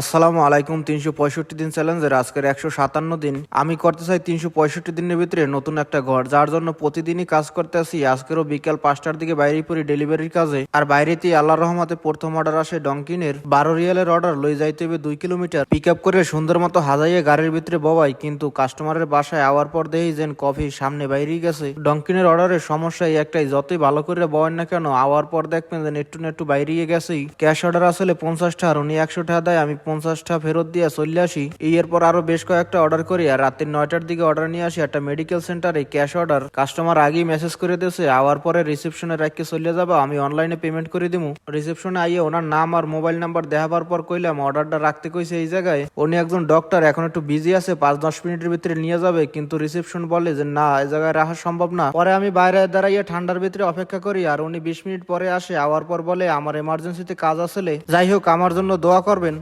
আসসালামু আলাইকুম। ৩৬৫ দিন চ্যালেঞ্জের আজকের ১৫৭ দিন আমি করতে চাই ৩৬৫ দিনের ভিতরে নতুন একটা ঘর, যার জন্য প্রতিদিনই কাজ করতে আসি। আজকেরও বিকাল ৫টার দিকে বাইরে পড়ি ডেলিভারির কাজে। আর বাইরেতেই আল্লাহর রহমতে প্রথম অর্ডার আসে ডঙ্কিনের ১২ রিয়ালের অর্ডার লই যাইতে হবে ২ কিলোমিটার। পিক আপ করে সুন্দর মতো হাজাইয়ে গাড়ির ভিতরে ববাই, কিন্তু কাস্টমারের বাসায় আওয়ার পর দেখি যেন কফি সামনে বাইরেই গেছে। ডঙ্কিনের অর্ডারের সমস্যা একটাই, যতই ভালো করে বয়েন না কেন আওয়ার পর দেখবেন যেন একটু না একটু বাইরেই গেছেই। ক্যাশ অর্ডার আসলে ৫০ টাকা, আর উনি ১০০ টাকা দেয়, আমি ৫০ টাকা ফেরত দিয়ে চলে আসি। এরপর আরো বেশ কয়েকটা অর্ডার করি, আর রাত্রি ৯টার দিকে অর্ডার নিয়ে আসি একটা মেডিকেল সেন্টারে। ক্যাশ অর্ডার কাস্টমার আগেই মেসেজ করে দিয়েছে আওয়ার পরে রিসেপশনে রাখতে চলে যাবো, আমি অনলাইনে পেমেন্ট করে দিবো। রিসেপশনে আইয়ে ওনার নাম আর মোবাইল নাম্বার দেখাবার পর কইলাম অর্ডারটা রাখতে কইছে এই জায়গায়। উনি একজন ডক্টর, এখন একটু বিজি আছে, ৫-১০ মিনিটের ভিতরে নিয়ে যাবে, কিন্তু রিসেপশন বলে যে না, এই জায়গায় রাখা সম্ভব না। পরে আমি বাইরে দাঁড়াইয়ে ঠান্ডার ভিতরে অপেক্ষা করি, আর উনি ২০ মিনিট পরে আসে। আওয়ার পর বলে আমার এমার্জেন্সিতে কাজ আসলে, যাই হোক আমার জন্য দোয়া করবেন।